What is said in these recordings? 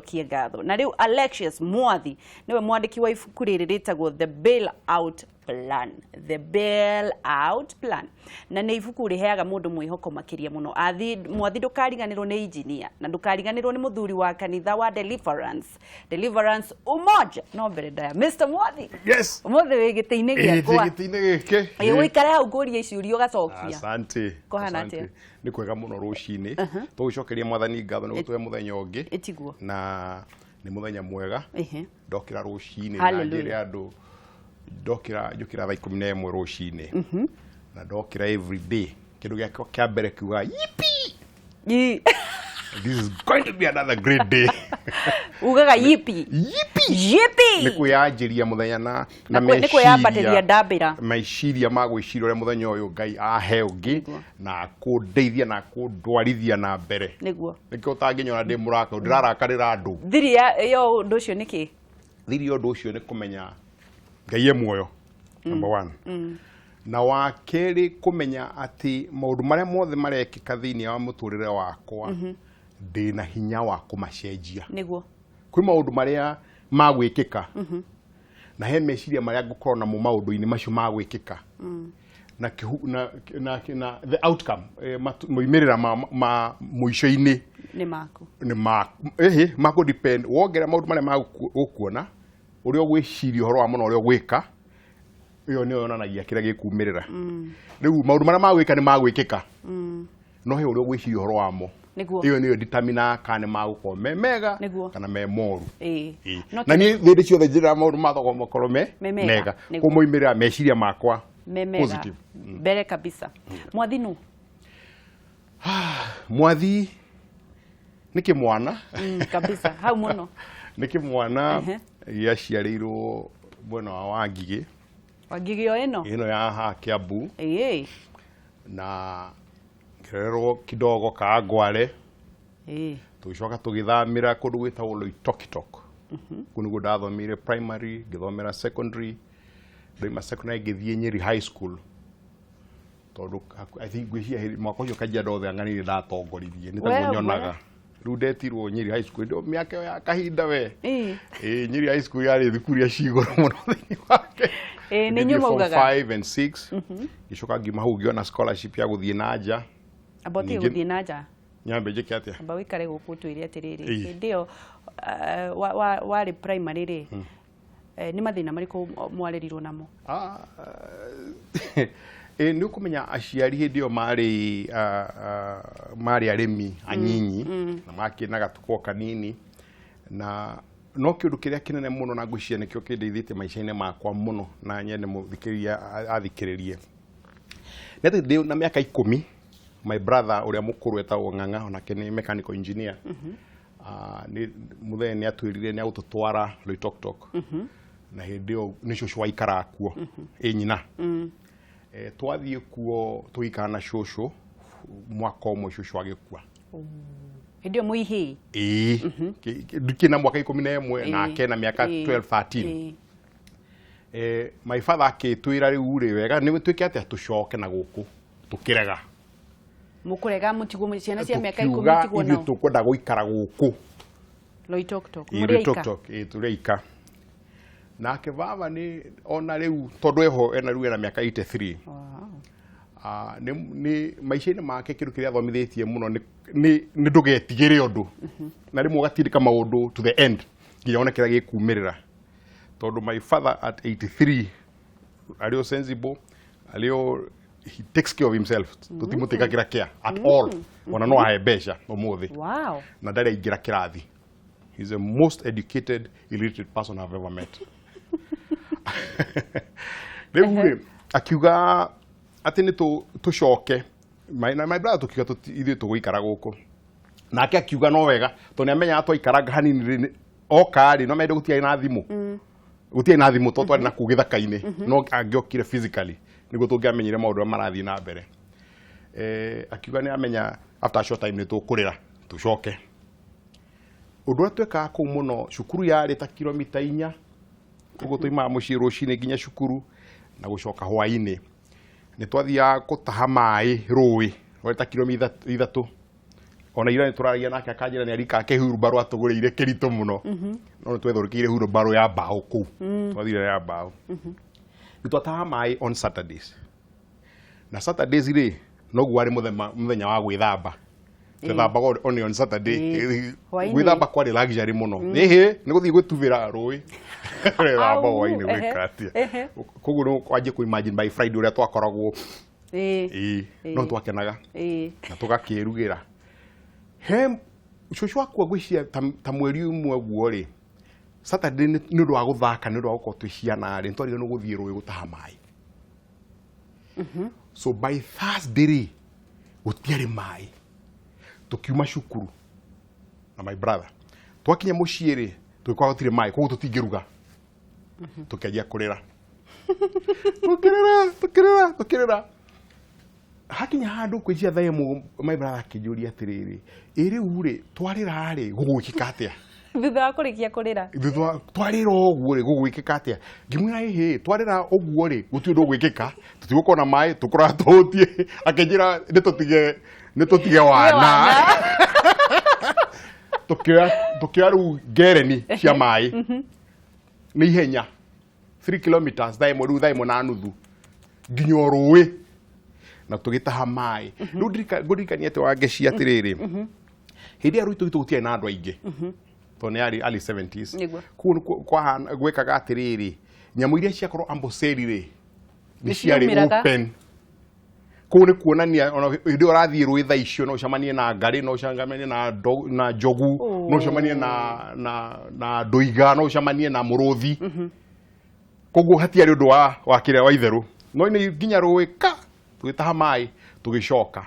cokie ngatho na riu Alexius Mwathi niwe mwandiki wa ibuku riri ritagwo The Bailout Plan. The Bailout Plan na ni ibuku riheaga mundu mwihoko makiria muno. Mwathi ndukariganirwo ni engineer na ndukariganirwo ni muthuri wa kanitha wa Deliverance umoja no mbere ndaya Mr. Mwathi. Yes. Umothe wi gitiini giakwa. Gitiini giki. Wikare hau nguria icurio gacokia. Asante. Kohana atia. Ni kwega muno rucini. Tugicokeria mwathani ngatho ni gutwe muthenya ungi. Etiguo. Na ni muthenya mwega. Ndokira rucini na njire andu njukira thaa 11 rucini. Na ndokira every day. Kindu giakwa kia mbere kiuga yippee. This is going to be another great day. Ugaga yippee. Yippee. Ni kuyanjiria muthenya na meciria. Ni kuyambateria ndambira. Meciria magwiciria ure muthenya uyu Ngai ahe ungi na kundeithia na kundwarithia na mbere. Niguo. Nikio utanginyona ndi muraka ndirarakarira andu. Thiri yo undu ucio niki? Thiri undu ucio ni kumenya Ngai e muoyo. Number 1. Na wa keri kumenya ati maundu maria mothe marekika thiini wa muturire wakwa ndina hinya wa kumacenjia. Niguo. Kwi maundu maria magwikika. Na he meciria maria ngukorwo na mu maundu-ini macio magwikika. Na the outcome moimirira ma muico-ini ni maku. Ni maku. Maku depend wongera maundu maria magukuona uria gwiciria horo wa muno uria gwika iyo ni yonanagia kiria gikumirira. Riu maundu maria magwika ni magwikika. No he uria gwiciria horo wamo. Iyo niyo determine kana magukorwo me mega kana me moru. Na ni thindi ciothe njira maundu mathogo makorwo me mega. Kumuimirira meciria makwa positive. Mbere kabisa. Mwathi nu? Mwathi ni kimwana. Kabisa. Hau muno. Ni kimwana yaciarirwo mwena wa Wangigi. Wangigi yo ino ya ha Kiambu. Na kirerwo kidogo ka Ngware. Tugicoka tugithamira kundu gwitagwo Loitokitok. Kunu gudathomire primary, githomera secondary. Ndoima secondary ngithie Nyeri High School. Tondu I think gwicia mwaka ucio kajia ndothe anganire ndatongorithie nitaguo nyonaga. Riu ndetirwo Nyeri High School ndio miaka ya kahinda we. Nyeri High School yari thukuru ya cigoro muno thini wake. Ni nyuma ugaga 5 and 6. Gicoka ngima hau giona scholarship ya guthie naja. Aboti guthie naja. Nyambe njike atia. Aba wikare guku twire atiriri. Ndio wari primary ri. Ni mathina mariko mwarerirwo namo? Ni ukumenya aciari hindi yo mari arimi anyinyi na makinaga tuko kanini na no kiundu kiria kinene muno na ngwiciria nikio kindeithite maisha-ini makwa muno na nyene muthikiria athikiririe nete ndi na miaka 10 my brother uria mukuru etagwo Ng'ang'a onake ni mechanical engineer ni muthenya ni atwirire ni agututwara Loitoktok na hindi yo ni shushu waikara kuo nyina twathie kuo tuikana shushu mwaka umwe shushu agikua ndio muihi dukina mwaka 11 na akena miaka 12 13 my father akitwira riu ri wega ni twike ati atucoke na guku tukirega mukurega mutigo mu ciana cia miaka 10 tigo no tukwenda guikara guku Loitoktok turika nake baba ni ona riu tondu eho ena riu ena miaka 83 ni maisha-ini make kindu kiria athomithitie muno ni ndugetigire undu na rimwe gatirika maundu to the end nginya ona kiria gikumirira tondu my father at 83 alio sensible alio he takes care of himself tutimutika kira kia at all ona no ahebeca omuthi na ndari aingira kirathi. He's the most educated illiterate person I've ever met. Riu akiuga ati ni tucoke my brother tukiuga ithuĩ tũgũikara gũkũ nake akiuga no wega to nĩ amenya atwaikaraga hanini okari no mende gũtiarĩ na thimũ gũtiarĩ na thimũ to twarĩ na kũu gĩthaka-inĩ no angĩokire physically nĩguo tũngĩamenyire maũndũ marathiĩ na mbere akiuga nĩ amenya after a short time nĩ tũkũrĩra tucoke ũndũ ũrĩa twekaga kũu mũno cukuru yarĩ ta kilomita 4 koguo tũimaga mũciĩ rũcinĩ nginya cukuru na gũcoka hwaĩ-inĩ nĩ twathiaga gũtaha maĩ rũĩ rwarĩ ta kilomita 3 ona ira turaria nake akanjira ni arika ke hurubaro atugurire kirito muno no twethorikire hurubaro ya bao ku twathire ya bao nitwataha mai on Saturdays na Saturdays ri no gwari muthenya wa gwithamba twethambaga on Saturday gwithamba kwari luxury muno ehe ni guthii gwituvira rui thamba waini wikatia koguo no kwanje ku imagine by Friday uria twakoragwo no twakenaga na tugakirugira he shosho wakwa gwishia ta mweri umwe guo ri Saturday ni ndu wa guthaka ni ndu wa gukorwo twiciana ri ntwari no guthii rui gutaha mai so by Thursday ri gutiari mai tukiuma cukuru na my brother twakinya mucii ri twikwa gutire mai koguo tutingiruga tukianjia kurira tukirira hakinya handu kwijia thaimu my brother akijuria atiriri iri uri twarira ri gugwikika atia thutha wa kurikia kurira thutha twarira oguo ri gugwikika atia ngimwira ihi twarira oguo ri gutiu ndu gwikika tutigukona mai tukora tuhutie akinjira nitutige wana tukioya riu ngereni cia mai ni ihenya 3 kilometers thaimo na nuthu nginya rui na tugitaha mai riu ndirikania ati wangeci atiriri hindi ya ruitu tugutie na andu aingi to ni early 70s kwa gwekaga atiriri nyamu iria ciakorwo Amboseli ri ni ciari open kuu ni kuonania ona hindi urathii rui tha icio no ucamanie na ngari no ucamanie na njogu no ucamanie na nduiga no ucamanie na muruthi koguo hatiari undu wa kiria wa itheru no ni nginya rui ka tugitaha mai tugicoka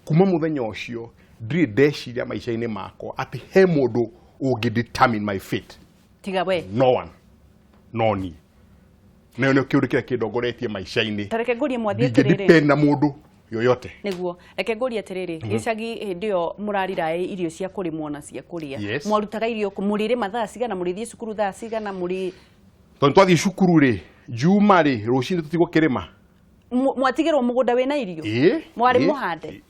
kuma muthenya ucio ndiri ndeciria maisha-ini makwa ati he mundu ungi determine my fate tiga we no one no ni nio kiundu kiria kindongoretie maisha-ini tareke ngurie Mwathi atiriri depend na mundu yoyote niguo reke ngurie atiriri gicagi hindi yo murarira irio cia kurimwo na cia kuria mwarutaga irio kumurire mathaa cigana murithie cukuru thaa cigana muri tondu twathie cukuru ri juma ri rucini tutigukirima mwatigirwo mugunda wina irio mwari muhande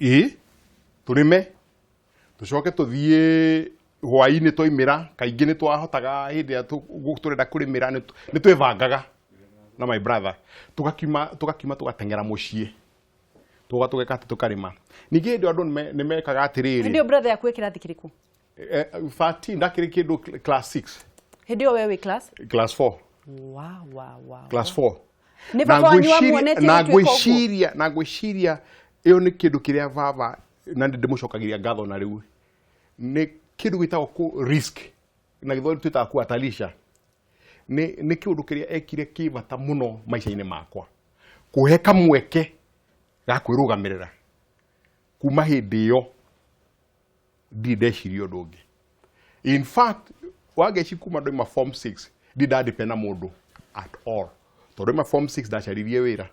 turime tucoke tuthie hwaini twaimira kaingi ni twahotaga hindi ya turenda kurimira ni twevangaga na my brother tugakiuma tugatengera mucii tugeka ati tukarima ningi ndio andu ni mekaga atiriri ndio brother yaku kirathi kiriku 13 ndakiri kindu class 6 ndio wewe class 4 wow class 4 na gwiciria iyo ni kindu kiria baba na ndimucokagiria ngatho na riu ni kindu gitagwo ku risk na githori twitaga ku atalisha ni kindu kiria ekire kibata muno maisha-ini makwa kuhe kamweke ga kwirugamirira kuma hindi iyo ndindeciria undu ungi in fact wageci kuma ndoima form 6 ndindadependa mundu at all tondu ndoima form 6 ndacaririe wira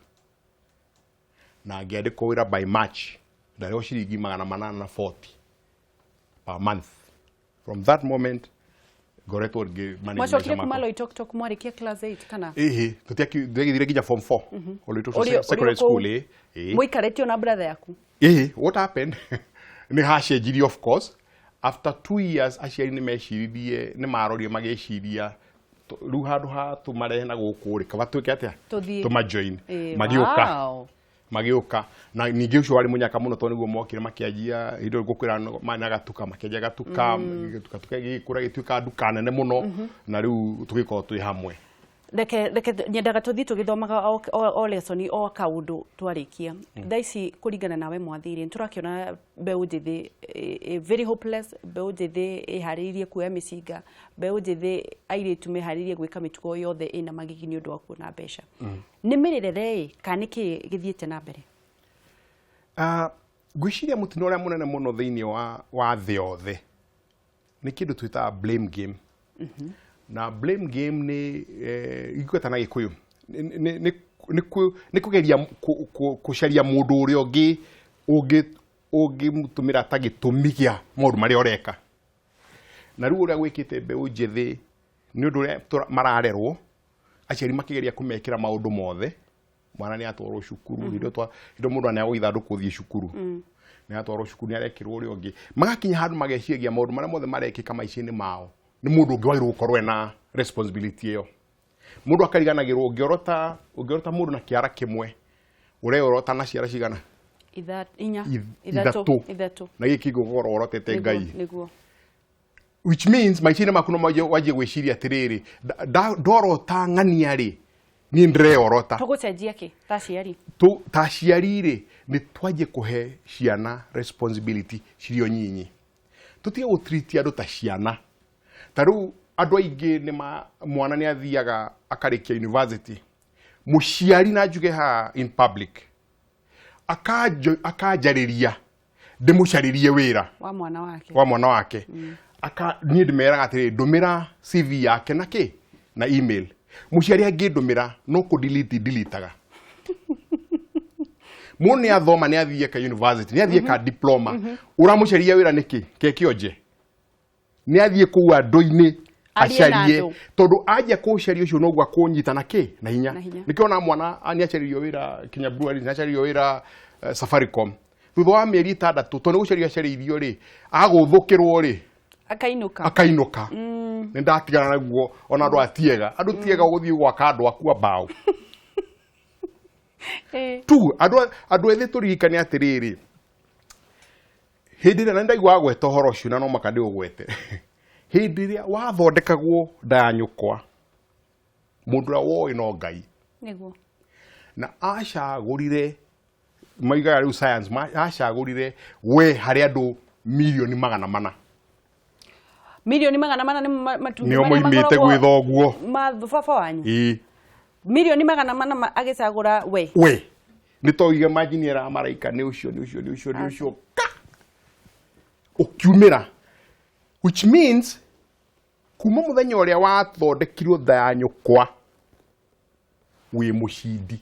na ngiandikwo wira by March ndarehwo ciringi 840 per month from that moment goretwo mwacokire kuma Loitoktok mwarikia class 8 kana tutithire nginya form 4 Loitoktok secondary school muikaretio na brother yaku what happened ni hacenjirie of course after 2 years aciari ni meciririe ni marorie mageciria riu handu ha tumarehe na guku ri kaba twike atia tumajoin magiuka na ningi ucio wari munyaka muno to niguo mokire makianjia indo gukwira mana gatuka makianjia gatuka gikura gituika duka nene muno na riu tugikora twi hamwe reke nyendaga tuthi tugithomaga o lesson o kaundu twarikia thaici kuringana nawe Mwathi turakiona mbeu njithi very hopeless mbeu njithi iharirie kuoya micinga mbeu njithi airitu meharirie gwika mitugo yothe ina magigi ni undu wa kuona mbeca ni mirerere kaniki githiete na mbere gwiciria mutino uria munene muno thiini wa thi yothe ni kindu twita blame game na blame game ni ikweta na gikuyu ni kugeria kucaria mundu uria ungi mutumira tagitumigia maundu maria oreka na riu uria gwikite mbeu njithi ni undu uria mararerwo aciari makigeria kumekira maundu mothe mwana ni atwarwo cukuru indo mundu ania guithanduku thie cukuru nĩ atwarwo cukuru nĩ arekĩrwo ũrĩa ũngĩ magakinya handũ mageciria maũndũ marĩa mothe marekĩka maica-inĩ mao nĩ mũndũ ũngĩ wagĩrĩirwo gũkorwo ena responsibility ĩyo mũndũ akariganagĩrwo ũngĩorota mũndũ na kĩara kĩmwe ũreorota na ciara cigana ithatũ na gĩkĩ gũkorwo orotete Ngai which means maica-inĩ maku no wanjie gwĩciria atĩrĩrĩ ndorota ng'ania-rĩ niĩ ndĩreorota tũgũcenjia kĩ ta aciari-rĩ nĩ twanjie kũhe ciana responsibility cirĩ o nyinyi tũtige gũ-treat andũ ta ciana ta rĩu andũ aingĩ nĩ mwana nĩ athiaga akarĩkia university mũciari na njuge ha in public akanjarĩria ndĩmũcarĩrie wĩra wa mwana wake niĩ ndĩmeraga atĩrĩrĩ ndũmĩra CV yake na kĩ na email mũciari angĩndũmĩra no kũ-delete-aga mũndũ nĩ athoma nĩ athiĩ ka university nĩ athiĩ ka diploma ũramũcaria wĩra nĩkĩ kekĩonje nĩ athiĩ kũu andũ-inĩ acarie tondũ anjia kũcaria ũcio noguo akũnyita na kĩ na hinya nĩkĩo ona mwana nĩ acaririo wĩra Kenya Breweries nĩ acaririo wĩra Safaricom thutha wa mĩeri 6 tondũ nĩ gũcaria acaririo-rĩ agũthũkĩrwo-rĩ akainũka nĩ ndatigana naguo ona andũ atiega gũthiĩ gwaka andũ akua mbaũ tu andũ ethĩ tũririkane atĩrĩrĩ hĩndĩ ĩrĩa na ndaigua gweta ũhoro ũcio na no makandĩ ũgwete hĩndĩ ĩrĩa wathondekagwo nda ya nyũkwa mũndũ ũrĩa woĩ no Ngai na acagũrire maigaga rĩu science acagũrire we harĩ andũ milioni 400 milioni 400 nĩ matumbĩ nĩo moimĩte gwĩtha ũguo baba wanyu milioni 400 agĩcagũra we nĩ toige imagine era maraika nĩ ũcio ũkiumĩra which means kuma mũthenya ũrĩa wathondekirwo nda ya nyũkwa wĩ mũcindi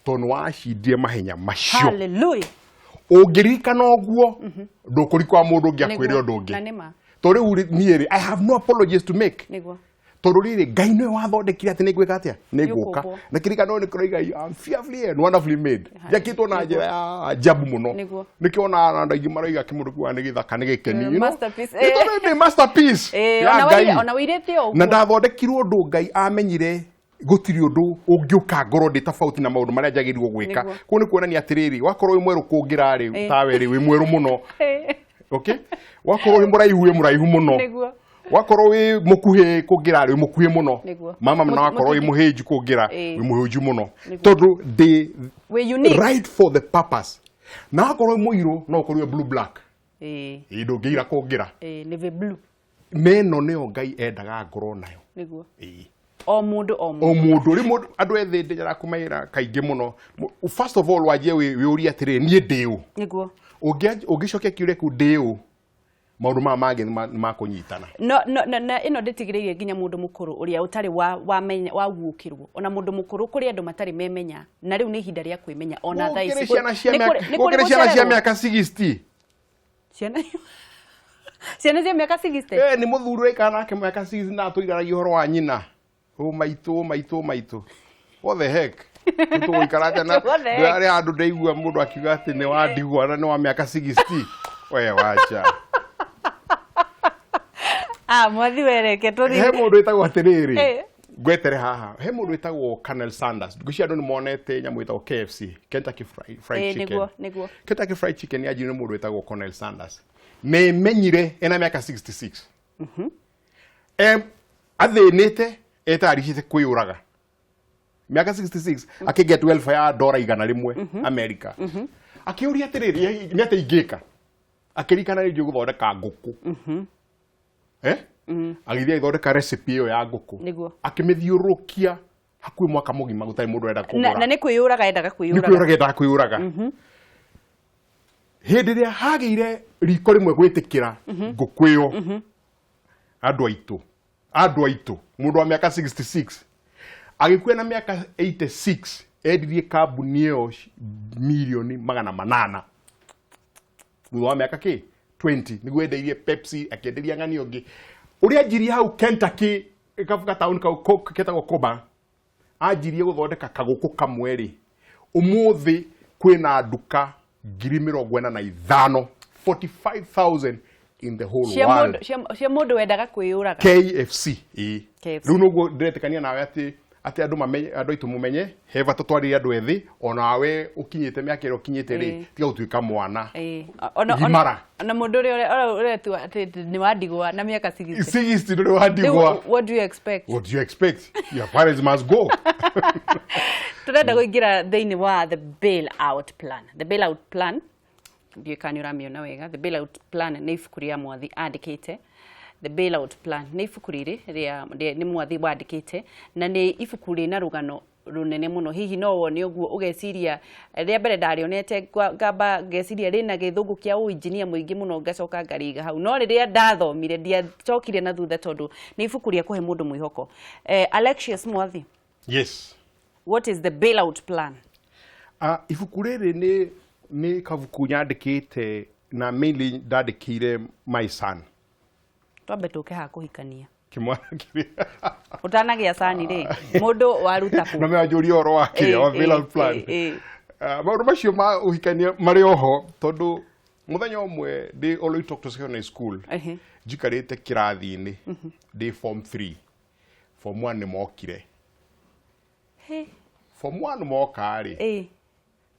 tondũ wacindire mahenya macio hallelujah ũngĩririkana ũguo ndũkũrikwa mũndũ ũngĩ akwĩre ũndũ ũngĩ tondũ rĩu niĩ I have no apologies to make tondũ rĩrĩ Ngai nĩwe wathondekire atĩ nĩngwĩka atĩa nĩngũka na kĩririkano nĩ kũroiga I'm fearfully and wonderfully made yakĩtwo na njĩra ya ajabu mũno nĩkĩo ona andũ aingĩ maroiga kĩmũndũ kĩu nĩ gĩthaka nĩ gĩkeni nĩ masterpiece ya Ngai na ndathondekirwo ũndũ Ngai amenyire gũtirĩ ũndũ ũngĩũka ngoro ndĩ tofauti na maũndũ marĩa njagĩrĩirwo gwĩka kũu nĩ kuonania atĩrĩrĩ wakorwo wĩ mwerũ kũngĩra rĩ tawe rĩ wĩ mwerũ mũno okay wakorwo wĩ mũraihu mũno wakorwo wĩ mũkuhĩ kũngĩra rĩ wĩ mũkuhĩ mũno mama na wakorwo wĩ mũhĩnju kũngĩra wĩ mũhĩnju mũno tondũ right for the purpose na wakorwo wĩ mũirũ no ũkorwo wĩ blue black ndũngĩira kũngĩra meno nĩyo Ngai endaga ngoro nayo o mũndũ rĩmwe andũ ethĩ ndĩra kũmaĩra kaingĩ mũno first of all wanjie wĩũria atĩrĩrĩ niĩ ndĩũ ũngĩcokia kĩũria kĩu ndĩũ maũndũ maya mangĩ nĩ makũnyitana na ĩno ndĩtigĩrĩire nginya mũndũ mũkũrũ ũrĩa ũtarĩ waguũkĩrwo ona mũndũ mũkũrũ kũrĩ andũ matarĩ memenya na rĩu nĩ ihinda rĩa kwĩmenya ona thaa ici gũkĩrĩ ciana cia mĩaka 60 ciana cia mĩaka 60 nĩ mũthuri waikara nake mĩaka 60 na atũigaragia ũhoro wa nyina maitũ what the heck tũgũikara tena ndĩrarĩ andũ ndaigua mũndũ akiuga atĩ nĩ wandigua na nĩ wa mĩaka 60 we wacha Mwathi wereke tũri he mũndũ wĩtagwo atĩrĩrĩ ngwetere haha he mũndũ wĩtagwo Colonel Sanders ngũcia andũ nĩ monete nyamũ ĩtagwo KFC Kentucky Fried Chicken Kentucky Fried Chicken yanjirĩ nĩ mũndũ wĩtagwo Colonel Sanders menyire ena mĩaka 66 athĩnĩte etaricite kwĩyũraga mĩaka 66 akĩgĩa 12 ya $100 America akĩũria atĩrĩrĩ nĩ atĩ ingĩka akĩrikana rĩngĩ gũthondeka ngũkũ agĩthiĩ agĩthondeka recipe ĩyo ya ngũkũ akĩmĩthiũrũkia hakuhĩ mwaka mũgima gũtarĩ mũndũ enda kũgũra na nĩ kwĩyũraga endaga kwĩyũraga hĩndĩ ĩrĩa hagĩire riko rĩmwe gwĩtĩkĩra ngũkũ ĩyo andũ aitũ mũndũ wa mĩaka 66 agĩkua na mĩaka 86 endirie kambuni ĩyo milioni 800 thutha wa mĩaka 20 nĩguo endeirie Pepsi akĩenderia ng'ani ũngĩ ũrĩa anjirie hau Kentucky kabuka town kau ketagwo Koba anjirie gũthondeka kagũkũ kamwe rĩ ũmũthĩ kwĩna nduka 45,000 45,000 in the whole world. Cia mundu wendaga kwiyuraga KFC. KFC. Riu nuguo ndiretikania nawe ati andu mamenye andu aitu mumenye heva tutwari andu ethi onawe ukinyite miaka iro ukinyite ri tiga gutuika mwana ona mundu uri tu ati ni wandigwa na miaka 60 ndu wandigwa. What do you expect? Your parents must go. Turenda kuingira thiini wa the bailout plan ndiyo kanyuramiona wega. The bailout plan nĩ ibuku rĩa Mwathi andĩkĩte. The bailout plan nĩ ibuku rĩrĩ nĩ Mwathi wandĩkĩte na nĩ ibuku rĩna rũgano runene muno. Hihi no wone ũguo ũgeciria rĩa mbere ndarĩonete ngamba ngeciria rĩna gĩthũngũ kĩa ũinjinia mũingĩ muno ngacoka ngariga hau, no rĩrĩa ndathomire ndiacokire na thutha tondũ nĩ ibuku rĩa kũhe mũndũ mwĩhoko. Alexius Mwathi. Yes. What is the bailout plan? Ibuku rĩrĩ nĩ kabuku nyandĩkĩte na mainly ndandĩkĩire my son. Twambe tũke ha kũhikania. Kimwana kĩrĩa. Utanagĩa sani rĩ mũndũ waruta ku. Na me anjũria oro wa kĩrĩa wa bailout plan. Maũndũ macio ma ũhikania marĩ oho tondũ mũthenya ũmwe ndĩ Oloitoktok Secondary School. Njikarĩte kĩrathi-inĩ ndĩ form 3. Form 1 nĩ mokire. Form 1 moka rĩ.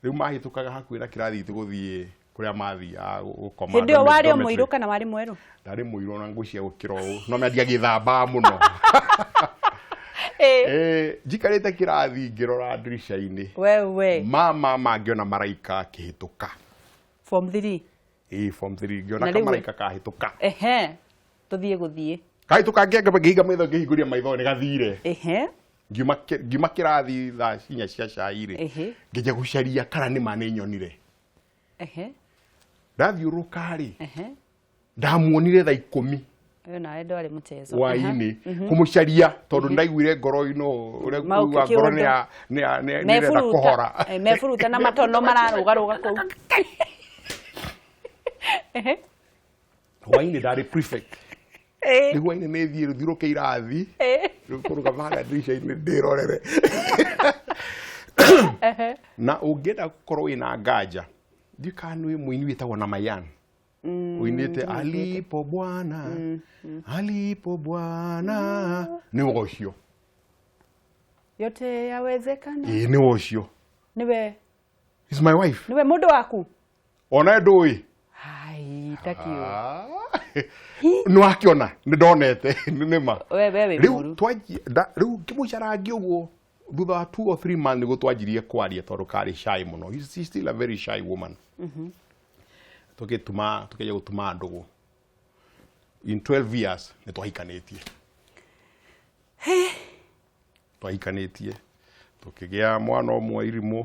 Riu mahitukaga hakuhĩ na kĩrathi itu gũthiĩ kũrĩa mathiaga gũkoma. Hĩndĩ ĩyo warĩ mũirũ kana warĩ mwerũ? Ndarĩ mũirũ na ngũcia gũkĩra ũũ no mendiagĩthambaga mũno. Njikarĩte kĩrathi ngĩrora ndirisha-inĩ. Wewe. Mama mangĩona maraika akĩhĩtũka. Form 3? Form 3 ngĩona kamaraika kahĩtũka. Tũthiĩ gũthiĩ. Kahĩtũka ngĩiga maitho ngĩhingũria maitho nĩ gathire. Ngiuma kĩrathi thaa 4 cia cai rĩ ngĩnja gũcaria kana nĩ ma nĩ nyonire. Ndathiũrũka rĩ ndamuonire thaa 10 nawe ndwarĩ mũtezo hwaĩ-inĩ kũmũcaria tondũ ndaiguire ngoro-ino ũrĩa kuuga ngoro nĩrenda kũhora meburuta na matono mararũgarũga kũu. Hwaĩ-inĩ ndarĩ prefect. Hwaĩ-inĩ nĩ thiĩ rũthiũrũke irathi kũrũga maga ndirisha-inĩ ndĩrorere. Na ũngĩenda gũkorwo wĩna nganja ndiũĩ kana nĩ mũini wĩtagwo na Mayan ũinĩte alipo bwana nĩ ũcio yote yawezekana. Nĩ ũcio. Niwe. Is my wife. Niwe mũndũ waku. Ona ndũĩ. Hai takio. Nĩwakiona nĩ ndonete nĩ ma. Wewe rĩu ngĩmũcarangia ũguo thutha wa 2 or 3 months nĩguo twanjirie kwaria tondũ karĩ shy mũno. She's still a very shy woman. Tukĩja gũtuma ndũgũ. In 12 years nĩ twahikanĩtie. Twahikanĩtie. Tukĩgĩa mwana ũmwe Irimũ.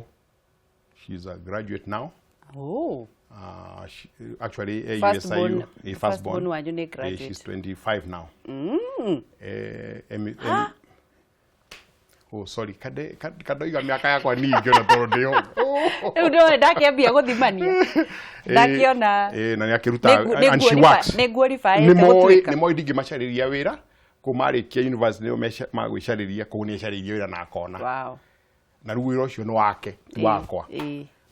She's a graduate now. Oh. Actually firstborn wanyu nĩ graduate. She's 25 now. Oh sorry, kadoiga miaka yakwa ningĩ ona tondũ ndĩho. Rĩu ndio ndakĩambia gũthimania. Ndakiona na nĩakĩruta and she works. Nĩ moi ndingĩmacarĩria wĩra kũmarĩkia university nĩo magwĩcarĩria kũu nĩacarĩirie wĩra na akona. Wow. Na rĩu wĩra ũcio nĩ wake ti wakwa.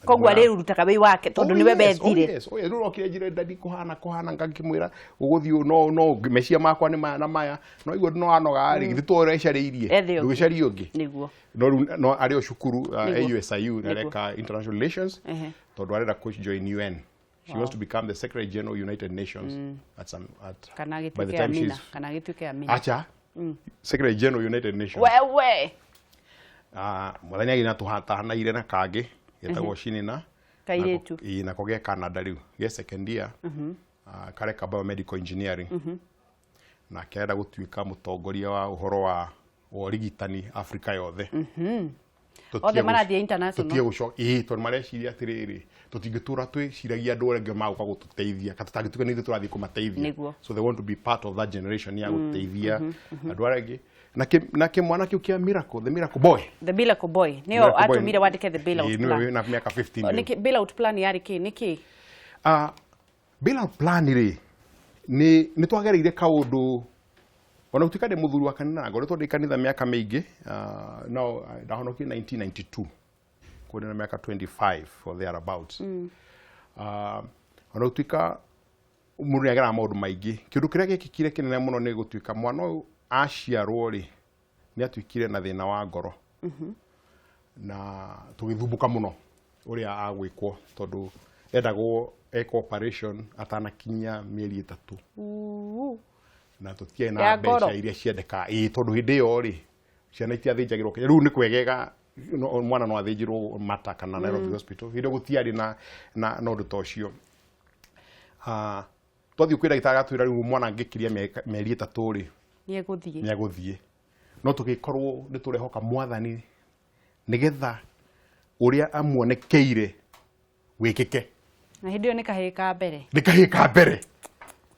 Koguo arĩrutaga wĩ wake tondũ nĩwe bethire. Rĩu rokire njĩra ndadi kũhana ngakĩmwĩra ũgũthiĩ no meciria makwa nĩ maya na maya no igua no anoga rĩ thitũ ũrecarĩirie ndũgĩcaria ũngĩ. Nĩguo. No arĩ o cukuru AUSIU nareka international relations tondũ arenda join UN. She wants to become the Secretary General of United Nations by the time she's Acha Secretary General of United Nations. Wewe. Mũthenya gina tũhatahanaire na kangĩ getagwo Shinina kairetu na kogea Canada rĩu ge second year kareka biomedical engineering na kenda gũtuĩka mũtongoria wa ũhoro wa ũrigitani Afrika yothe. Othe marathiĩ international. Tũtiĩ gũcoka tondũ mareciria atĩrĩrĩ tũtingĩtũra twĩciragia andũ arĩa magũka gũtũteithia kana tũtangĩtuĩka nĩ ithuĩ tũrathiĩ kũmateithia. So they want to be part of that generation ya gũteithia andũ arĩa angĩ. Na kĩmwana kĩu kĩa Miracle, the Miracle Boy. The Miracle Boy. Nĩo atũmire wandĩke the bailout plan. Nĩ na miaka 15. Nĩ bailout plan yarĩ kĩ nĩkĩ? Bailout plan rĩ nĩ twagereire kaũndũ ona gũtuĩka ndĩ mũthuri wa kanitha ngoretwo ndĩ kanitha mĩaka mĩingĩ no ndahonokirie 1992 kwenda na miaka 25 or thereabouts ona utuika mundu agera maundu maingi kindu kiria gikikire kinene muno ni gutuika mwana uyu aciarwo ri ni atuikire na thina wa ngoro na tugithumbuka muno uria agwikwo tondu endagwo eko operation atanakinya mieri 3 na tutie na mbeca iria ciendeka tondu hindi yo ri ciana itiathinjagirwo riu ni kwegega mwana no athinjirwo Mata kana Nairobi hospital hindi gutiari na undu tocio twathi kwira gitaga twira riu mwana ngikiria mieri 3 ri ni eguthie no tugikorwo ni turehoka Mwathani nigetha uria amuonekeire wikike na hindi yo ni kahika mbere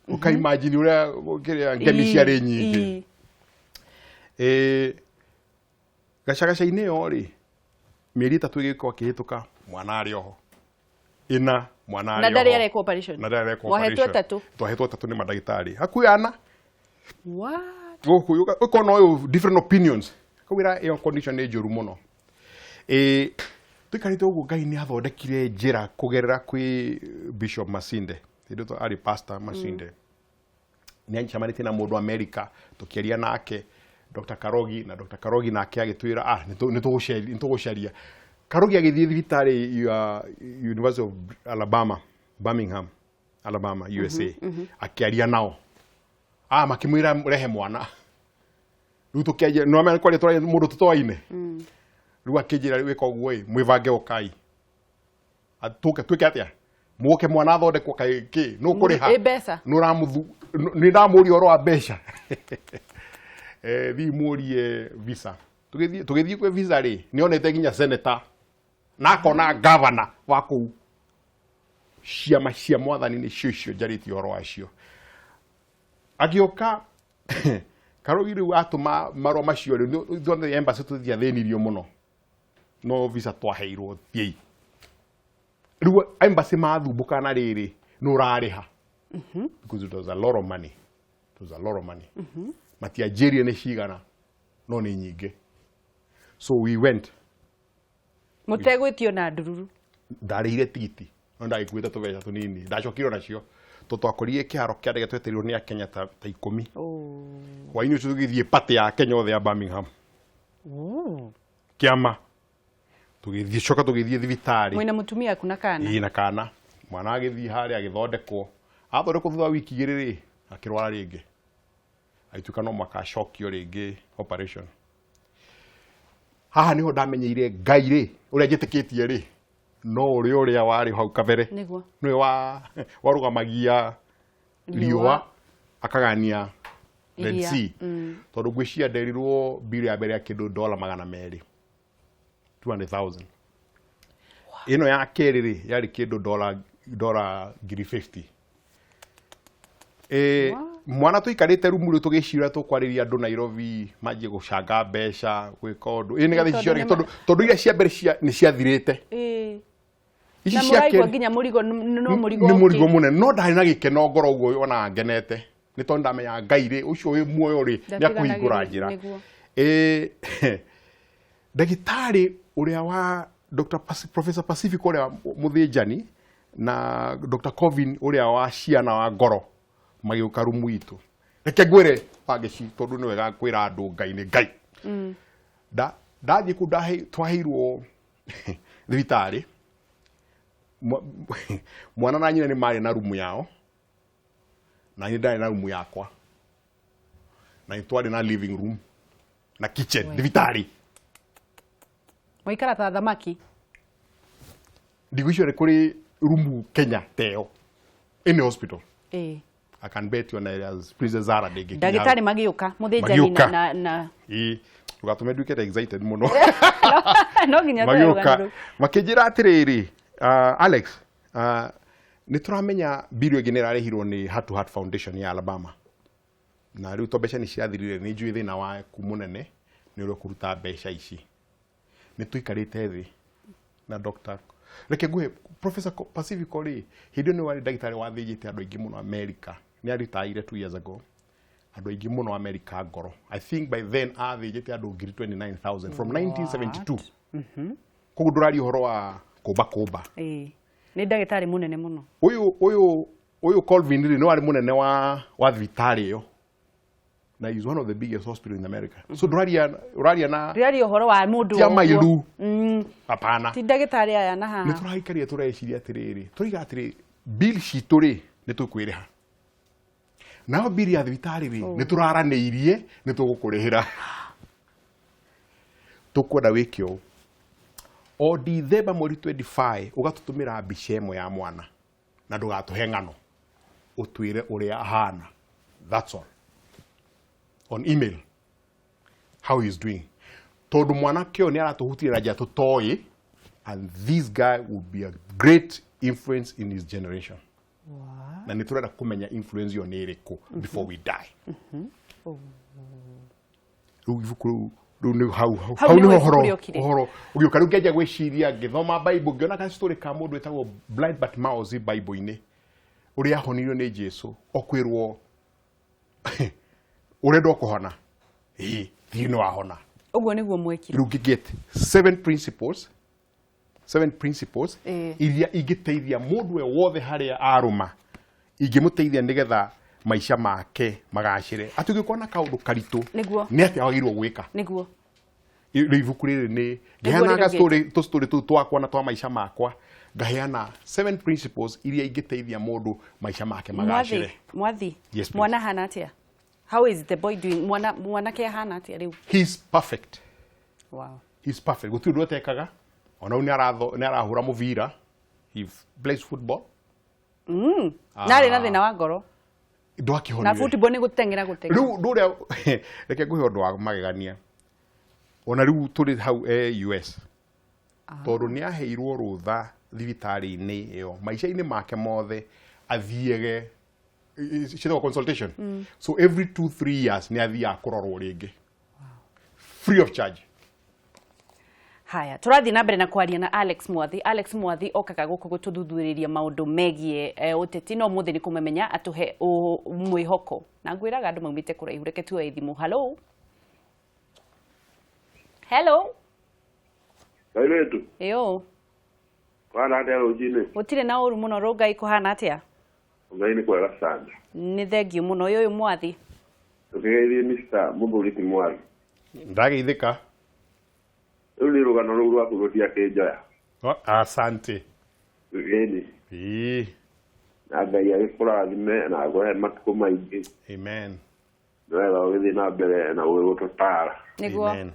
ukaimagine uria kiria ngemi ciari nyingi gacagaca-inĩ yo ri mieri 3 igiko akihituka mwana ari oho mwana ari na ndari areko operation wahetwo 3 twahetwo 3 ni madagitari hakuya ana what uko no different opinions kawira iyo condition ni njuru muno tukarite uguo Ngai ni athondekire njira kugerera kwi Bishop Masinde ndido ari pastor Masinde ni anchamanite na mundu America tukiaria nake Dr. Karogi nake agitwira nitugucaria Karogi agithie thibitari University of Alabama Birmingham Alabama USA akiaria nao makimwira rehe mwana riu tukiaje no amenye kwari twa mundu tutwaine riu akijira wika uguo mwivange ukai atuke twike atia muke mwana athondekwo kaiki no kuriha no ramuthu ni ndamuri oro wa mbeca thi murie visa tugithie kwe visa ri ni onete ginya senator na kona governor wa kuu ciama cia Mwathani ni cio jariti oro acio agioka Karogi riu atuma marwa macio ri thonde embassy tuthia thenirio muno no visa twaheirwo thiei riu embassy mathumbuka na riri no rariha because it was a lot of money matiajeria ni cigana no ni nyingi so we went mutegwitio na ndururu ndarire tigiti no ndagikuita tubeca tunini ndacokirwo nacio twakorire kiharo kia ndege tweterirwo ni Kenya ta 10 hwaini ucio tugithie pati ya Kenya othe ya Birmingham kiama tugithie coka tugithie thibitari mwina mutumia kuna kana na kana mwana agithie hari agithondekwo athondekwo thutha wiki igiri akirwara ringi aituka no makacokio ringi operation haha niho ndamenyeire Ngai ri uria njitikitie ri no uria wari hau kabere niwe warugamagia riua akagania Red Sea tondu ngwiciria nderirwo bill ya mbere ya kindu $200,000 ino ya keri ri yari kindu $50,000 mwana tuikarite rumu ri tugicira tukwariria andu Nairobi manjie gucanga mbeca gwika undu ni gathi cio tondu iria cia mbere ni ciathirite ici cia nginya murigo no murigo ni murigo munene no ndari na gikeno ngoro uguo ona ngenete ni tondu ndamenya Ngai ri ucio wi muoyo ri ni akuhingura njira ndagitari uria wa Professor Pacific uria muthinjani na Dr. Covin uria wa ciana wa ngoro magiuka rumu itu reke ngwire pagici tondu ni wega kwira andu Ngai ni Ngai ndathie ku twaheirwo thibitari mwana na nyina ni mari na rumu yao na ni ndari na rumu yakwa na itwari na living room na kitchen thibitari moikara ta thamaki ndigwicire kuri rumu Kenya teo in the hospital I can bet you as Princess Zara ndagitari magiuka muthinjani na ugatume ndwikete excited muno no ginya magiuka makijira atiriri Alex ni turamenya bill igi nirarihirwo ni Heart to Heart Foundation ya Alabama na riu to mbeca ni ciathirire ni njui thina wa kumunene ni uri kuruta mbeca ici ni tuikarite thi na Dr. Reke ngwe Professor Pacific ri hindi ni wari ndagitari wathinjite andu aingi muno America ni aritaire 2 years ago andu aingi muno America ngoro I think by then athinjite andu 29,000 from 1972 koguo ndurari horo wa kumba nĩ ndagĩtarĩ mũnene mũno uyu Colvin ri no ari munene wa thibitari iyo na is one of the biggest hospitals in America. So uraria uhoro wa mundu ya mailu hapana ti ndagĩtarĩ aya na haha ni turahikaria tureciria atiriri turiga atiri bill citu ri ni tukwiriha nao bill ya thibitari ri ni turaranĩirie ni tugukurihira tukwenda wikio o December 25 ugatutumira mbica ĩmwe ya mwana na ndugatuhe ng'ano utwire uria ahana. That's all. On email how he's doing. Tondu mwana kio ni aratuhutirira njia tutoi, and this guy will be a great influence in his generation. What? Na ni turenda kumenya influence yo ni iriku before we die. Rugivuku ni hau ni horo ugioka riu ngeja gwiciria ngithoma Bible ngiona ka story ka mundu etagwo blind but Mwathi Bible-ini uria ahonirio ni Jesu okwirwo urenda kuhona thiĩ no ahona uguo niguo mwekire riu ngigete 7 principles iria ingiteithia mundu we wothe haria aruma ingimuteithia nigetha maisha make magacire atugikwa na kaundu karitu ni ati agirwo gwika niguo ibuku riri ni ngihana story tu twakwa na twa maisha makwa ngaheana 7 principles iria ingiteithia mundu maisha make magacire. Mwathi Yes, mwana hana atia? How is the boy doing? Mwana ke hana atia riu? He's perfect. Wow. He's perfect. Gutu ndu atekaga ona ni arahura muvira. He plays football. Nari na thina wa ngoro. Ndwakihonire. Na football ni gutengera. Riu nduria reke nguhe undu wa magegania. Ona riu turi hau US. Tondu ni aheirwo rutha thibitari-ini iyo maisha-ini make mothe athiege shitwa consultation. So every 2-3 years ni athia kurorwo ringi. Free of charge. Haya, turathi na mbere na kwaria na Alex Mwathi. Alex Mwathi okaga guku gututhuthuria maundu megie uteti no muthi ni kumemenya atuhe mwihoko. Na ngwiraga andu maumite kuraihu reke tuwe thimu. Hello. Hello. Kairetu. Eyo. Kwana ndia rujine. Utire na uru muno roga ikuhana atia? Ngai ni kwega sana. Ni thengiu muno uyu Mwathi. Tugeithie Mr. Mubuliti Mwathi. Ndageithika. Riu ni rugano ruu rwaku rutia kinjoya. Asante. Ĩni. Na Ngai agĩkũrathime na agũhe matukũ maingĩ. Amen. Wega ũgĩthiĩ na mbere na gũtũtaara. Niguo. Amen.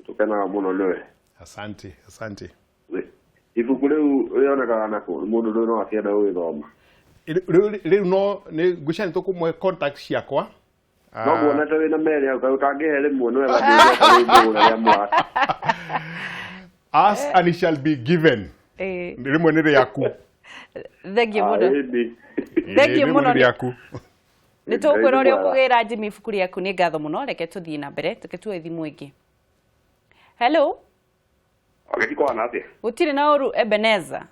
Tũkenaga mũno nĩwe. Asante. Ibuku rĩu rĩonekaga nakũ mũndũ rĩu no akĩenda gũgĩthoma. Rĩu no nĩ ngwĩciria nĩ tũkũmũhe contact ciakwa. No muonete wĩna merĩ hau ũtangĩhe rĩmwe nĩ wega ndĩrĩa Mwathi. Ask and it shall be given. Rĩmwe nĩ rĩaku. Thengiu muno. Thengiu muno. Nĩ tũkwĩra ũrĩa ũkũgĩra Jimmy ibuku rĩaku nĩ ngatho mũno reke tũthiĩ na mbere tuwe thimũ ĩngĩ. Hello. Agĩtikwa na atia? Gũtirĩ na ũru Ebenezer.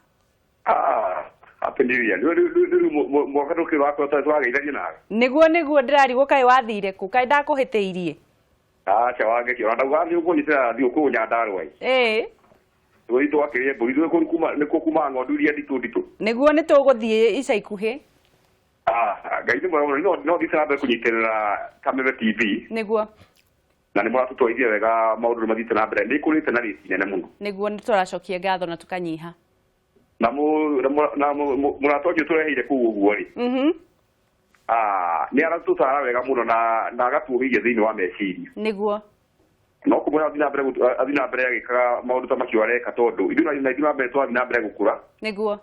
Happy New Year. Rĩu mwaka tũkĩrĩ wakwa twageithania nawe. Niguo ndĩrarigwo kaĩ wathire kũ kaĩ ndakũhĩtĩirie. Acha wagĩkĩra ndagathiĩ ũkũnyitĩra thiĩ ũkũnya Ndarũa. Tũgĩthiĩ twakĩrĩe mbũri nĩkuo kuma ng'ondu iria nditũ. Niguo nĩ tũgũthiĩ ica ikuhĩ. Ngai nĩ mwega mũno no thiĩ na mbere kũnyitĩrĩra Kameme TV. Niguo. Na nĩ mũratũtwarithia wega maũndũ nĩ mathiĩte na mbere nĩ kũrĩte na rĩti nene mũno. Niguo nĩ tũracokia ngatho na tũkanyiha. Na mũrata ũcio tũreheire kũu ũguo-rĩ. Nĩ aratũtara wega mũno na agatuũhĩgia thĩinĩ wa meciria. Niguo. No kũmwĩra athiĩ na mbere agĩkaga maũndũ ta macio areka tondũ ithuĩ na mbere twathiĩ na mbere gũkũra. Niguo.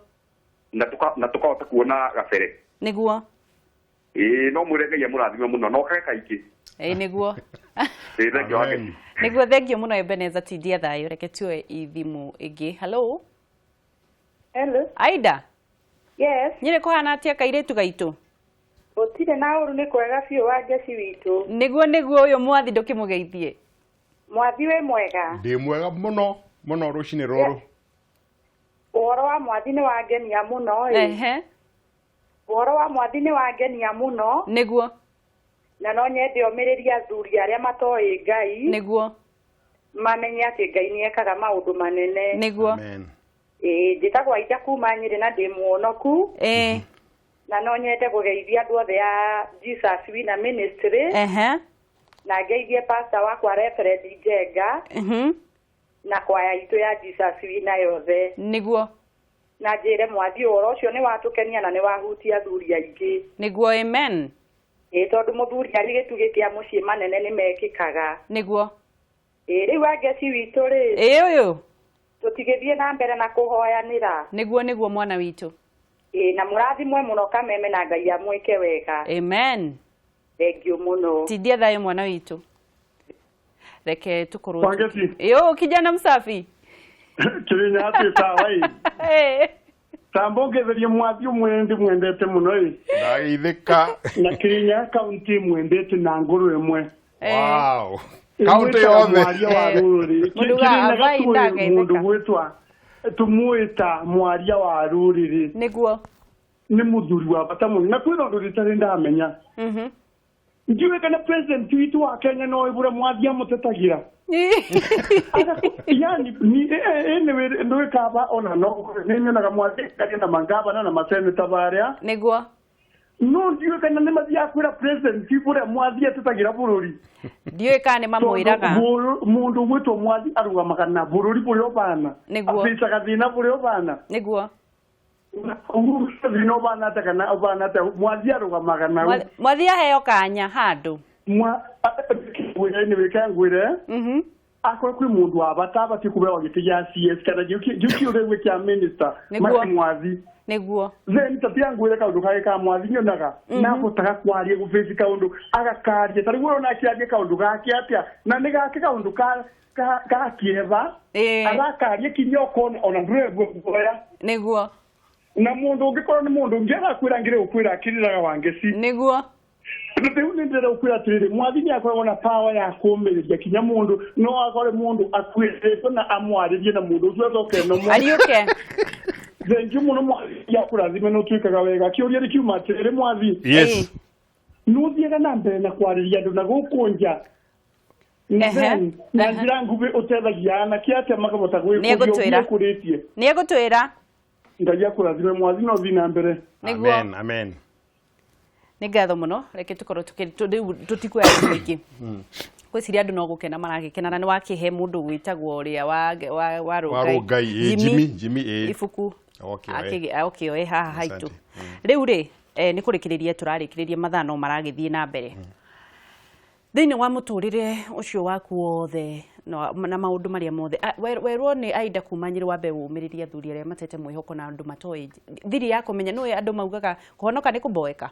Na tũkahota kuona gabere. Niguo. No mwĩre Ngai amũrathime mũno no kage kaingĩ. Niguo. Thengiũ. Niguo thengiũ mũno Ebenezer tindia thayũ reke tuwe ithimũ ĩngĩ. Hello. Hello. Aida. Yes. Nyire kũhana atia kairĩtu gaitũ? Gũtirĩ na ũru nĩ kwega biũ wa Jesse witũ. Niguo ũyũ Mwathi ndũkĩmũgeithie. Mwathi wĩ mwega. Ndĩ mwega mũno rũcinĩ rũrũ. Ũhoro wa Mwathi nĩ wangenia mũno. Ũhoro wa Mwathi nĩ wangenia mũno. Niguo. Na no nyende omĩrĩria athuri arĩa matoĩ Ngai. Niguo. mamenye atä Ngai nä ekaga maundu manene niguo njätagwo Aida kuma Nyeri na ndä muonoku na no nyende kugeithia andu othe ya Jesus Wina Ministry na ngeithie pastor wakwa Reverend Njenga na kwaya itu ya Jesus Wina yothe niguo na njire Mwathi oro ucio ni watukenia na ni wahutia athuri aingi niguo amen tondu muthuri ari gitugi kia mucii manene ni mekikaga niguo riu angeci witu ri uyu tutigithie na mbere na kuhoyanira niguo mwana witu na murathimwe muno Kameme na Ngai amwike wega amen thank you muno tidie thayo mwana witu reke tukuru kijana msafi kirinya ati tawai tambongetherie Mwathi mwendete muno ndaithika na kirinya kaunti mwendete na nguru imwe wow kaunti yothe mwaria wa ruriri mundu gwitwa tumuita mwaria wa ruriri niguo ni muthuri wa bata muno na kwira ndu ritari ndamenya njiwe kana president witu wa Kenya no ibura Mwathi amutetagira yani ni ene ndo kaba ona no nene na Mwathi kana mangaba na maseneta baria niguo no njiwe kana ne mathi akwira president ibura Mwathi atetagira bururi ndiwe kana mamuiraga mundu gwitwo Mwathi arugamaga na bururi burio bana afisa kathina burio bana niguo no bana ta kana bana ta Mwathi arugamaga na Mwathi aheo kanya handu ni wikangwire akwa kwi mundu abata kubewa gitiya CS kana jukiure gwikia minister Mwathi niguo then tapia ngwire kaundu kage ka Mwathi nyonaga na gutaka kwaria gufeci kaundu agakaria tari wona kiaria kaundu gake atia na ni gake kaundu ka kieva agakaria kinyoko ona ndrego goya niguo na mundu ngikora ni mundu ngera kwira ngire ukwira akiriraga wangeci niguo ndio ndere ukwira tiri Mwathi ni akora ona power ya kumeria kinya mundu no akore mundu akwire na amwaririe na mundu uzoke no mo ari okay Zengi muno ya kurazime no twikaga wega kiuria ri kiuma tere Mwathi yes nuthiega na mbere na kwariria andu na gukunja na njira ngubi utethagia na kiate makabota gwikuria kuritie ni egutwira Ngai akurazime Mwathi no thi na mbere amen ni ngatho muno reke tukorwo tutikwe aingi kwiciria andu no gukena maragikena na ni wakihe mundu gwitagwo uria wa Rugai Jimmy ifuku okay haha haitu riu ri ni kurikiriria turarikiriria mathano maragithie na mbere thini wa muturire ucio waku wothe na maundu maria mothe werwo ni Aida kuma Nyeri wa mbeũ umiriria athuri aria matete mwihoko na andu matoi thiri ya kumenya no andu maugaga kuhonoka ni kuboeka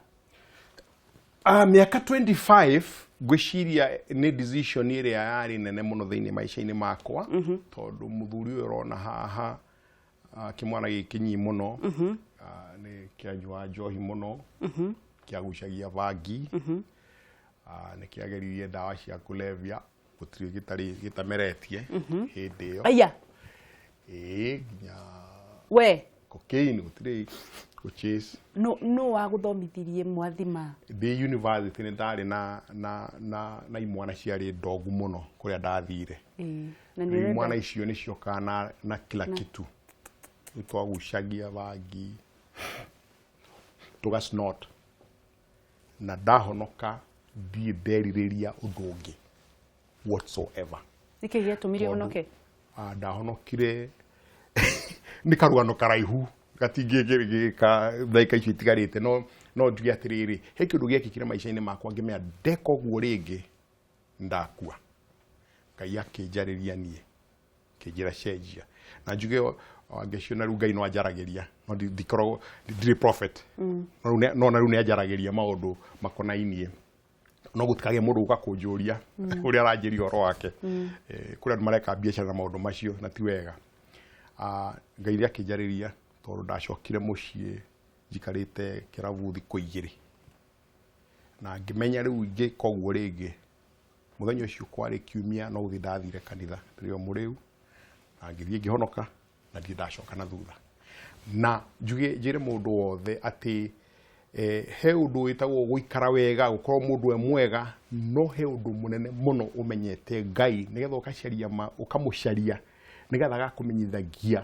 miaka 25 gwiciria ni decision iria yari nene muno thiini maisha-ini makwa tondu muthuri uyu urona haha kimwana gikinyi muno ni kianyua njohi muno kiagucagia bangi ni kiageririe ndawa cia kulevya gutiri gitameretie hindi iyo aya nginya we cocaine gutiri kuchase no wa guthomithirie Mwathima the university ni ndari na imwana ciari ndogu muno kuria ndathire na ni imwana icio ni cioka na kila kitu twagucagia bangi tugasnot na ndahonoka ndieririria undu ungi whatsoever nikigia tumire honoke ndahonokire ni karugano karaihu gatingigika thaika icio itigarite no njuge atiriri he kindu giekikire maisha-ini makwa ngimea ndeko guo ringi ndakua Ngai akinjariria nie kinjira cenjia na njuge angeciona riu Ngai no anjaragiria no ndikoragwo ndiri prophet no na riu ni anjaragiria maundu makonainie no gutikage mundu uka kunjuria uria aranjiria oro wake kuri andu mareka biacara na maundu macio na ti wega Ngai akinjariria tondu ndacokire mucii njikarite kiravu thiku 2 na ngimenya riu ngika uguo ringi muthenya ucio kwari kiumia no uthi ndathire kanitha rio muriu na ngithie ngihonoka na ndi ndacoka na thutha na njire mundu wothe ati he undu witagwo guikara wega gukorwo mundu e mwega no he undu munene muno umenyete Ngai nigetha ukacaria ukamucaria nigetha gakumenyithagia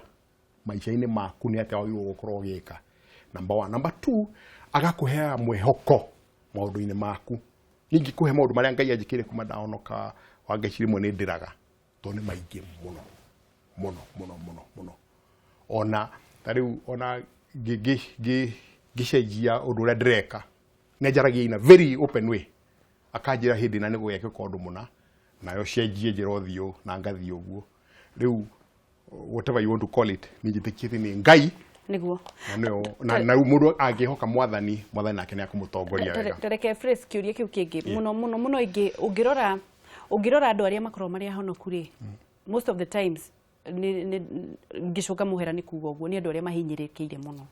maisha-ini maku ni atia wagirwo gukorwo gika. Number 1. Number 2, agakuhea mwehoko maundu-ini maku. Ningi kuhe maundu maria Ngai anjikire kuma ndaonoka wangecirimwo ni ndiraga to ni maingi muno. Ona tariu ona gicenjia undu uria ndireka nenjaragia ina very open way akanjira hindi na nigo yake kondu muna nayo cenjie njira uthio na ngathio uguo riu whatever you want to call it nijitikithi ni Ngai niguo na mundu angihoka mwathani nake ni akumutongoria wega. Tereke phrase kiuria kiu kingi muno ingi ungirora andu aria makorwo mari ahonoku ri most of the times ni ngicoka muhera ni kuuga uguo ni andu aria mahinyirikiire muno.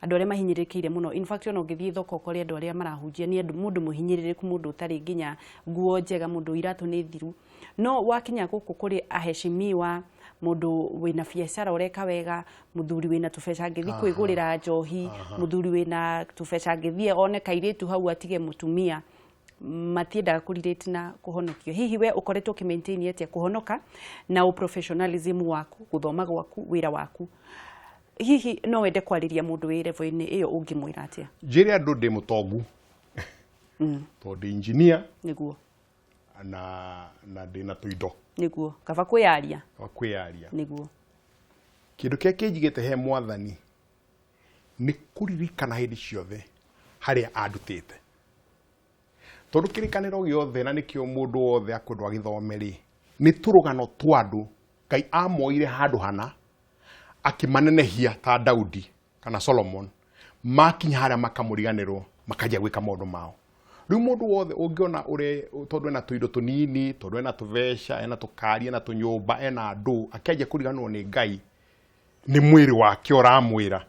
Andu aria mahinyirikiire muno. In fact ono ngithie thoko kori andu aria marahunjia ni andu mundu muhinyiririku mundu utari nginya nguo njega mundu iratu ni thiru no wakinya guku kuri aheshimiwa mundu wina biashara ureka wega muthuri wina tubeca ngithi kwigurira njohi muthuri wina tubeca ngithi one kairitu hau atige mutumia matiendaga kurirate na kuhonokio. Hihi we ukoretwo ki maintain atia kuhonoka na professionalism waku guthoma gwaku wira waku hihi no wende kwariria mundu wi level-ini iyo ungimwira atia? Njire andu ndi mutongu to ndi engineer niguo na ndina tuindo niguo kaba kwiaria niguo kindu kia kinjigite he mwathani ni kuririkana hindi ciothe haria andutite tondu kirikaniro giothe na nikio mundu wothe akwendwa githomeri ni turugano twandu Ngai amoire handu hana akimanenehia ta Daudi kana Solomon makinya haria makamuriganirwo makajia gwika maundu mao. Riu mundu wothe ungiona uri tondu ena tuindo tunini tondu ena tuveca ena tukari ena tunyumba ena andu akianjia kuriganwo ni Ngai ni mwiri wake uramwira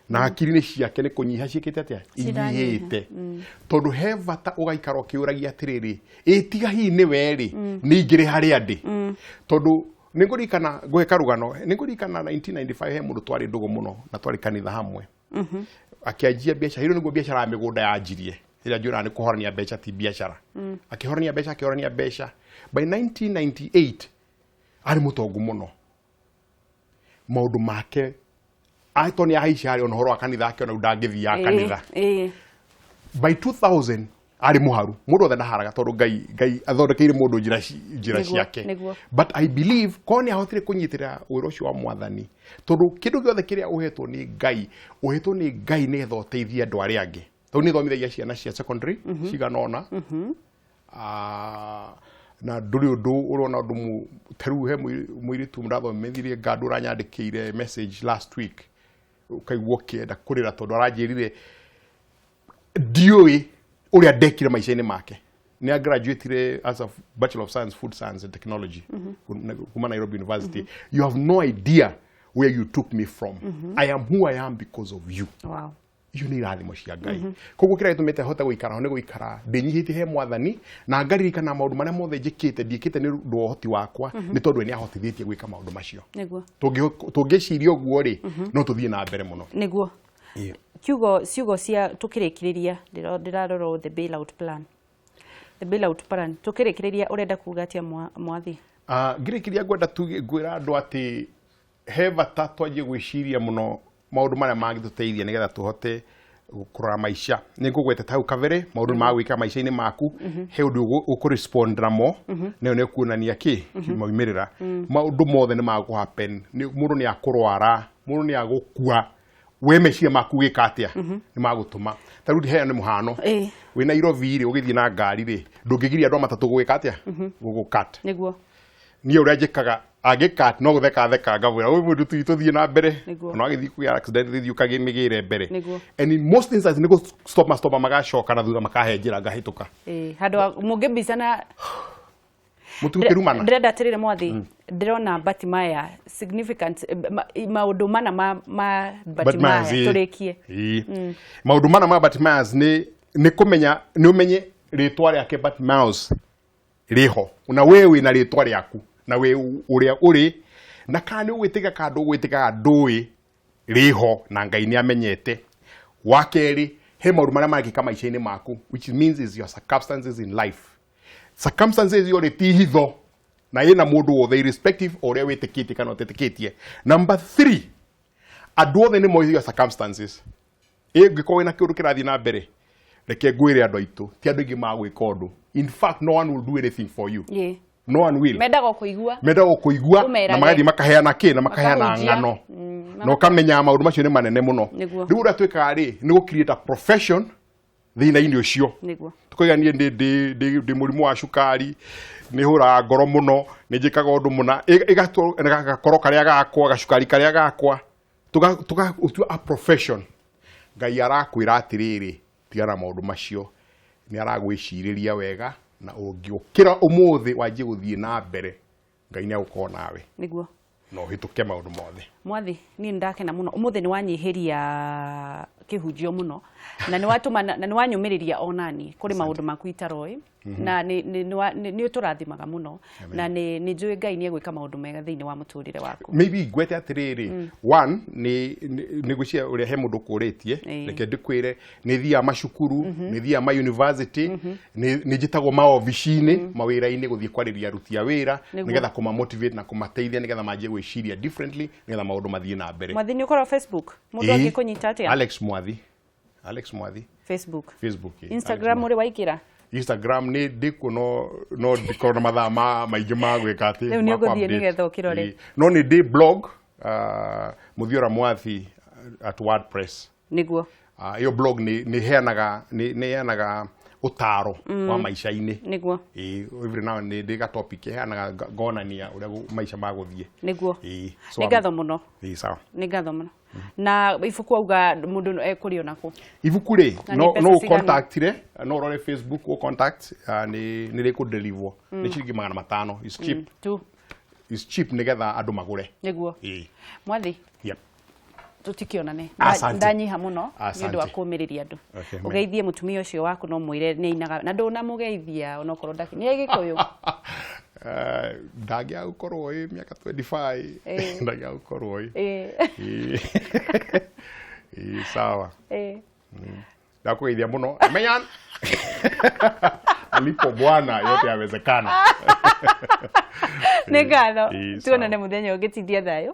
na akiri-ini ciake ni kunyiha ciikite atia inyihite tondu he vata ugaikara ukiuragia atiriri itiga hihi ni weri ni ingire haria ndi tondu ningurikana gweka rugano ningurikana 1995 he mundu twari ndugu muno na twari kanitha hamwe akianjia biashara hilo niguo biashara ya migunda yanjirie ila njura ni kuhorania mbeca ti biashara akihorania mbeca by 1998 ari mutongu muno maundu make aitoni ahisha ari onhoro akanitha ake ona ndangithia kanitha by 2000 ari muharu mundu othe ndaharaga tondu Ngai athondekeire mundu njira ciake but I believe koni ahotire kunyitira wiro ucio wa mwathani tondu kindu giothe kiria uhetwo ni Ngai netho uteithia andu aria angi tondu ni thomithagia ciana cia secondary ciganona na nduri undu urona undu teru he muiritu mndathomithirie ngandu ranyandikire message last week ukaigwo kienda kurira tondu aranjirire dioi uria ndekire maisha-ini make ni graduate as a Bachelor of Science Food Science and Technology kuma Nairobi University. You have no idea where you took me from. I am who I am because of you. Wow. You ni rathimo cia Ngai koguo kira gitumite hota guikara ho ni guikara ndinyihite he mwathani na ngaririkana maundu maria mothe njikite ndiikite ni ndu ohoti wakwa ni tondu ni ahotithitie gwika maundu macio niguo tungiciria uguo ri no tuthie na mbere muno niguo ciugo cia tukirikiriria ndirarora the bailout plan tukirikiriria urenda kuga atia Mwathi? Ngirikiria ngwenda gwira andu ati he vata twanjie gwiciria muno maundu maria mangituteithia nigetha tuhote kurora maisha ningugwete ta hau kabere maundu ma gwika maisha-ini maku he undu ukurespond namo neo ne kuonania ki maumirira maundu mothe ni magu happen mundu ni akurwara mundu ni agukua we meciria maku gika atia ni magutuma tarudi he ni muhano we na Nairobi ri ugithie na ngari ri ndungigiria andu matatu gwika atia gugukat niguo ni uria njikaga agikat no gutheka ngavura we mundu tuthie na mbere no agithi ku accident thithio kagimigire mbere and in most instances ni go stop magacoka na thutha makahenjira ngahituka handu mungibica na mutukirumana ndĩrenda atĩrĩrĩ Mwathi ndĩrona Batimaya significant maundu mana ma Batimaya tũrĩkie maundu mana ma Batimaya ni kumenya ni umenye ritwa riake Batimaya riho na wewe wina ritwa riaku na we uria uri na kana ugwitiga kandu ugwitiga ndui riho na Ngai ni amenyete wakeri he maundu maria maragika maica-ini maku, which means is your circumstances in life. Circumstances yore ti hitho na ina mundu wothe irrespective oria witikitie kana utitikitie. Number 3, andu othe ni moithio circumstances. Ngĩkorwo na kĩũndũ kĩrathiĩ na mbere, reke ngwĩre andũ aitũ, ti andũ aingĩ magwĩka ũndũ. In fact, no one will do anything for you. Yeah. No one will. Mendaga kũigua. Mendaga kũigua na magathi makaheana kĩ na makaheana ng'ano. No kamenya maũndũ macio nĩ manene mũno. Rĩu ũrĩa twĩkaga rĩ, nĩ gũ create a profession thĩna-inĩ ũcio. Tũkoiga niĩ ndĩ mũrimũ wa cukari, nĩ hũraga ngoro mũno, nĩ njĩkaga ũndũ mũna, ĩgakorwo karĩa gakwa, gacukari karĩa gakwa. Tũgatua a profession. Ngai arakwĩra atĩrĩrĩ, tigana maũndũ macio, nĩ aragwĩcirĩria wega na ũngĩũkĩra ũmũthĩ wanjie gũthiĩ na mbere, Ngai nĩ agũkorwo nawe. Nĩguo. No hĩtũke maũndũ mothe. Mwathi, niĩ ndakena mũno. Ũmũthĩ nĩ wanyihĩria kĩhunjio mũno na nĩ watũma na nĩ wanyũmĩrĩria onani kũrĩ maũndũ maku itaroĩ na nĩ ũtũrathimaga mũno na nĩ njũĩ Ngai nĩ egwĩka maũndũ mega thĩinĩ wa mũtũrĩre waku. Maybe ngwete atĩrĩrĩ, one nĩ gwĩciria ũrĩa he mũndũ kũrĩtie, reke ndĩkwĩre nĩ thiaga macukuru, nĩ thiaga ma university, nĩ njĩtagwo maobici-inĩ, mawĩra-inĩ gũthiĩ kwarĩria aruti a wĩra nĩgetha kũmamotivate na kũmateithia nĩgetha manjie gwĩciria differently nĩgetha maũndũ mathiĩ na mbere. Mwathi nĩ ũkorwo Facebook? Mũndũ angĩkũnyita atĩa? Alex Mwathi. Facebook. Instagram ũrĩ waingĩra? Instagram nĩ ndĩkuo no ndikorwo na mathaa maingĩ ma gwĩka atĩ. Rĩu nĩ ũgũthiĩ nĩgetha ũkĩrore. No nĩ ndĩ blog Muthiora Mwathi @wordpress. Nĩguo. Iyo blog nĩ heanaga utaro wa maica-inĩ. Nĩguo. Every now and then ndĩ ga topic heanaga ngonania ũrĩa maica magũthiĩ. Nĩguo. Nĩ ngatho mũno. Sawa. Nĩ ngatho mũno. Na ibuku auga mundu ekũrĩo nako. Ibuku rĩ no contactire, no rore Facebook o contact ni rĩkũ deliver. Nĩ ciringi 500. Is cheap. Is cheap nĩgetha andũ magũre. Nĩguo. Mwathi. Yep. Tutikionane. Ndanyiha mũno nĩ ũndũ wa kũũmĩrĩria andũ. Ũgeithie mũtumia ũcio waku no mwĩre nĩ ainaga na ndũnamũgeithia onokorwo ndaki. Nĩ Gĩkũyũ. Ndagĩa gũkorwo mĩaka 25. Ndagĩa gũkorwo sawa. Ndakugeithia mũno. Menya alipo Bwana yote yawezekana. Nĩ ngatho. Tuonane mũthenya ũngĩtithia thayũ.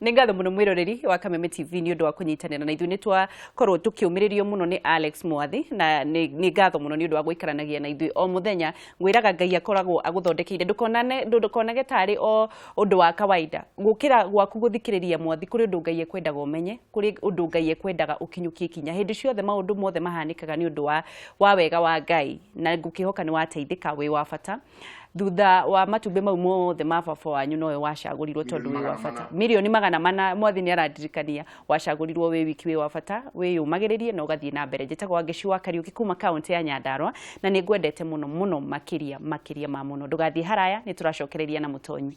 Nĩ ngatho mũno mwĩroreri wa Kameme TV nĩ ũndũ wa kũnyitanĩra na ithuĩ nĩ twakorwo tũkĩũmĩrĩrio mũno nĩ Alex Mwathi na nĩ ngatho mũno nĩ ũndũ wa gũikaranagia na ithuĩ o mũthenya. Ngwĩraga Ngai akoragwo agũthondekeire, ndũkonage tarĩ o ũndũ wa kawaida. Gũkĩra gwaku gũthikĩrĩria Mwathi kũrĩ ũndũ Ngai ekwendaga ũmenye, kũrĩ ũndũ Ngai ekwendaga ũkinyũkie ikinya. Hĩndĩ ciothe maũndũ mothe mahanĩkaga nĩ ũndũ wa wega wa Ngai na ngũkĩhoka nĩ wateithĩka wĩ wa bata. Thutha wa matumbĩ mau mothe ma baba wanyu nowe wacagũrirwo tondũ wĩ wa bata. Milioni 400 Mwathi nĩ arandirikania wacagũrirwo wĩ wiki wĩ wa bata, wĩyũmagĩrĩrie na ũgathiĩ na mbere. Njĩtagwo Wangeci wa Kariũki kuma kaunti ya Nyandarua na nĩ ngwendete mũno makĩria ma mũno. Ndũgathiĩ haraya, nĩ tũracokereria na mũtonyi.